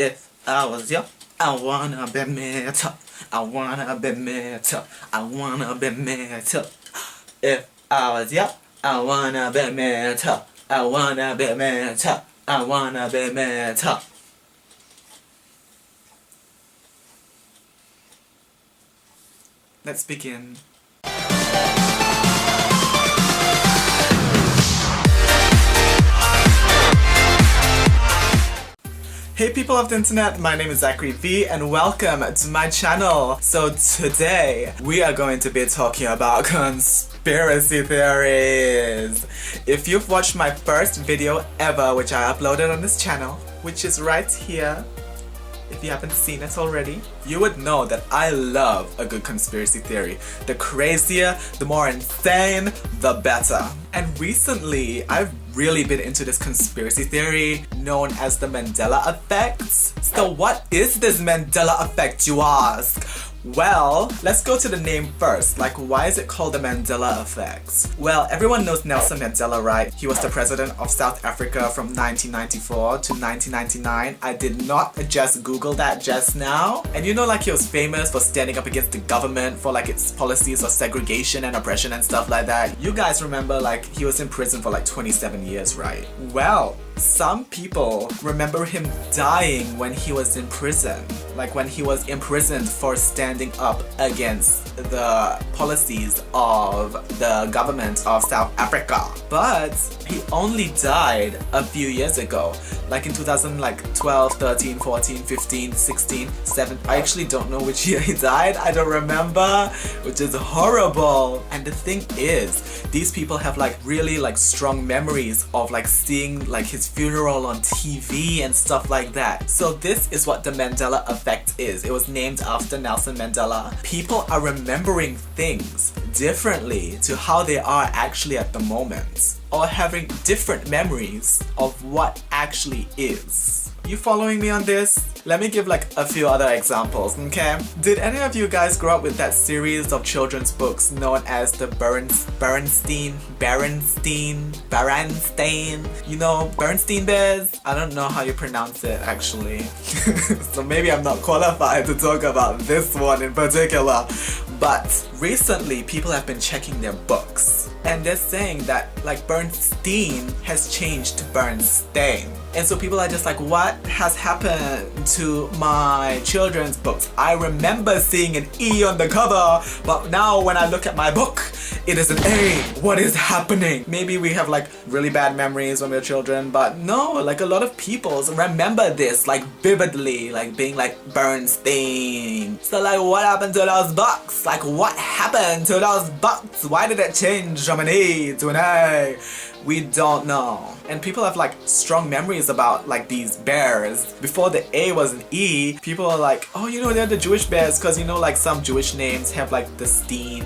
If I was you, I wanna be metal. I wanna be metal. I wanna be metal. If I was you, I wanna be metal. I wanna be metal. I wanna be metal. Let's begin. Hey people of the internet, my name is Zachary V and welcome to my channel. So today we are going to be talking about conspiracy theories. If you've watched my first video ever, which I uploaded on this channel, which is right here, if you haven't seen it already, you would know that I love a good conspiracy theory. The crazier, the more insane, the better. And recently, I've really been into this conspiracy theory known as the Mandela effect. So what is this Mandela effect, you ask? Well, let's go to the name first. Like, why is it called the Mandela effect? Well, everyone knows Nelson Mandela, right? He was the president of South Africa from 1994 to 1999. I did not just Google that just now. And you know, like, he was famous for standing up against the government for like its policies of segregation and oppression and stuff like that. You guys remember, like, he was in prison for like 27 years, right? Well, some people remember him dying when he was in prison. Like when he was imprisoned for standing up against the policies of the government of South Africa. But he only died a few years ago. Like in 2012, 13, 14, 15, 16, 17. I actually don't know which year he died. I don't remember, which is horrible. And the thing is, these people have like really like strong memories of like seeing like his funeral on TV and stuff like that. So this is what the Mandela effect is. It was named after Nelson Mandela. People are remembering things differently to how they are actually at the moment, or having different memories of what actually is. You following me on this? Let me give like a few other examples, okay? Did any of you guys grow up with that series of children's books known as the Berenstain, you know, Berenstain Bears? I don't know how you pronounce it actually. So maybe I'm not qualified to talk about this one in particular. But recently people have been checking their books and they're saying that like Bernstein has changed to Bernstein. And so people are just like, what has happened to my children's books? I remember seeing an E on the cover, but now when I look at my book, it is an A. What is happening? Maybe we have like really bad memories when we were children, but no, like a lot of people remember this like vividly, like being like Bernstein. So like, what happened to those books? Like, what happened to those books? Why did it change from an E to an A? We don't know. And people have like strong memories about like these bears. Before the A was an E, people are like, oh, you know, they're the Jewish bears, because you know, like some Jewish names have like the steen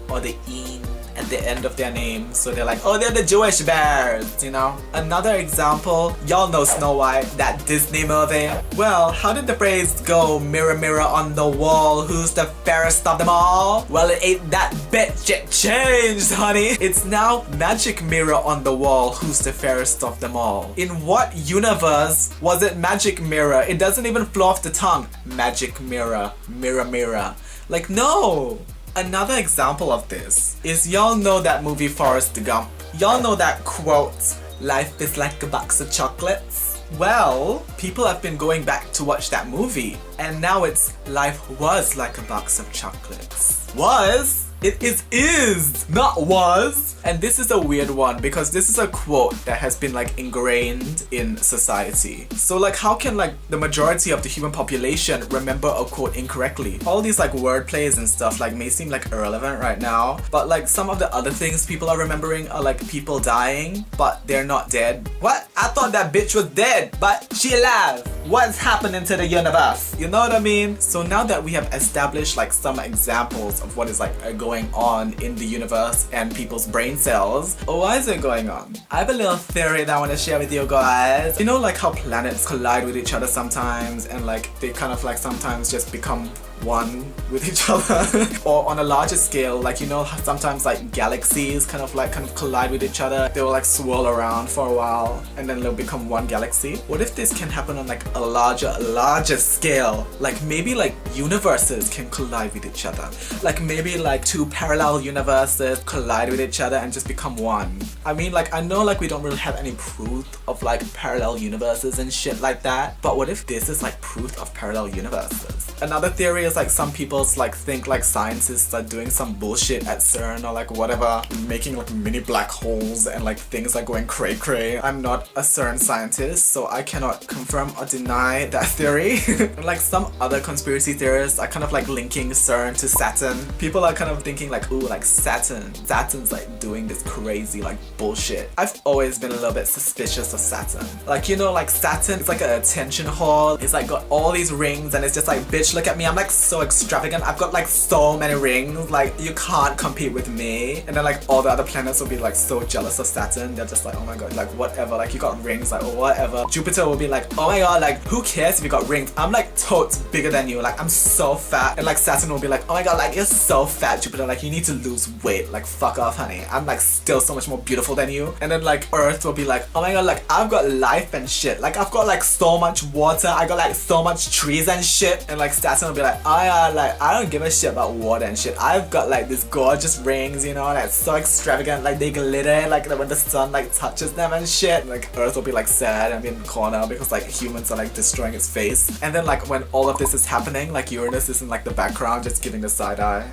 or the een at the end of their name, so they're like, oh, they're the Jewish bears, you know. Another example, y'all know Snow White, that Disney movie. Well, how did the phrase go? Mirror, mirror on the wall, who's the fairest of them all? Well, it ain't that bitch, it changed, honey. It's now magic mirror on the wall, who's the fairest of them all. In what universe was it magic mirror? It doesn't even flow off the tongue. Magic mirror, mirror, mirror. Like, no. Another example of this is, y'all know that movie Forrest Gump. Y'all know that quote, life is like a box of chocolates? Well, people have been going back to watch that movie, and now it's life was like a box of chocolates. Was? It is, not was. And this is a weird one because this is a quote that has been like ingrained in society. So like, how can like the majority of the human population remember a quote incorrectly? All these like word plays and stuff like may seem like irrelevant right now, but like some of the other things people are remembering are like people dying, but they're not dead. What? I thought that bitch was dead, but she alive. What's happening to the universe? You know what I mean? So now that we have established like some examples of what is like going going on in the universe and people's brain cells. Why is it going on? I have a little theory that I want to share with you guys. You know like how planets collide with each other sometimes and like they kind of like sometimes just become one with each other? Or on a larger scale, like you know sometimes like galaxies kind of collide with each other. They will like swirl around for a while and then they'll become one galaxy. What if this can happen on like a larger scale? Like maybe like universes can collide with each other. Like maybe like two parallel universes collide with each other and just become one. I mean like I know like we don't really have any proof of like parallel universes and shit like that, but what if this is like proof of parallel universes? Another theory is like some people like think like scientists are doing some bullshit at CERN or like whatever, making like mini black holes and like things like going cray-cray. I'm not a CERN scientist, so I cannot confirm or deny that theory. Like some other conspiracy theorists are kind of like linking CERN to Saturn. People are kind of thinking like, ooh, like Saturn's like doing this crazy like bullshit. I've always been a little bit suspicious of Saturn. Like you know like Saturn is like an attention whore. It's like got all these rings and it's just like, bitch, look at me, I'm like so extravagant, I've got like so many rings, like you can't compete with me. And then like all the other planets will be like so jealous of Saturn. They're just like, oh my god, like whatever, like you got rings, like whatever. Jupiter will be like, oh my god, like who cares if you got rings, I'm like totes bigger than you, like I'm so fat. And like Saturn will be like, oh my god, like you're so fat, Jupiter, like you need to lose weight, like fuck off honey, I'm like still so much more beautiful than you. And then like Earth will be like, oh my god, like I've got life and shit, like I've got like so much water, I got like so much trees and shit. And like Saturn will be like, oh yeah, like I don't give a shit about water and shit, I've got like these gorgeous rings, you know, like so extravagant, like they glitter like when the sun like touches them and shit. Like Earth will be like sad and be in the corner because like humans are like destroying its face. And then like when all of this is happening, like Uranus is in like the background just giving the side eye.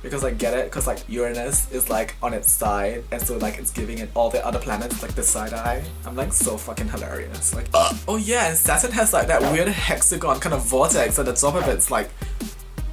Because like get it? Because like Uranus is like on its side and so like it's giving it all the other planets like the side eye. I'm like so fucking hilarious. Like oh yeah, and Saturn has like that weird hexagon kind of vortex at the top of its like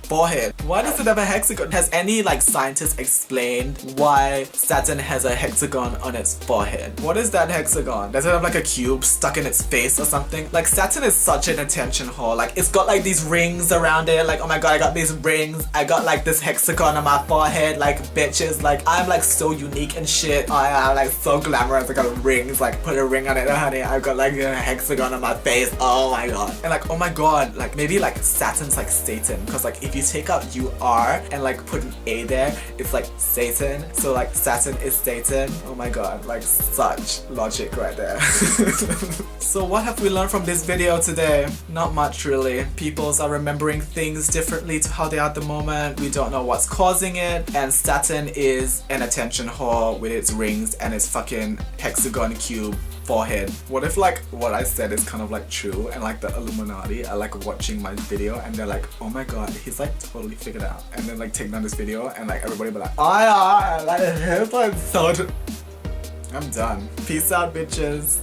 forehead. Why does it have a hexagon? Has any like scientist explained why Saturn has a hexagon on its forehead? What is that hexagon? Does it have like a cube stuck in its face or something? Like Saturn is such an attention whore. Like it's got like these rings around it. Like oh my god, I got these rings. I got like this hexagon on my forehead. Like bitches, like I'm like so unique and shit. I'm like so glamorous. I got rings. Like put a ring on it, honey. I've got like a hexagon on my face. Oh my god. And like oh my god, like maybe like Saturn's like Satan, because like if you take out UR and like put an A there, it's like Satan. So like Saturn is Satan. Oh my god, like such logic right there. So what have we learned from this video today? Not much really. Peoples are remembering things differently to how they are at the moment. We don't know what's causing it. And Saturn is an attention whore with its rings and its fucking hexagon cube forehead. What if like what I said is kind of like true and like the Illuminati are like watching my video and they're like, oh my god, he's like totally figured out, and then like take down this video and like everybody be like, oh yeah, like he's like so I'm done. Peace out bitches.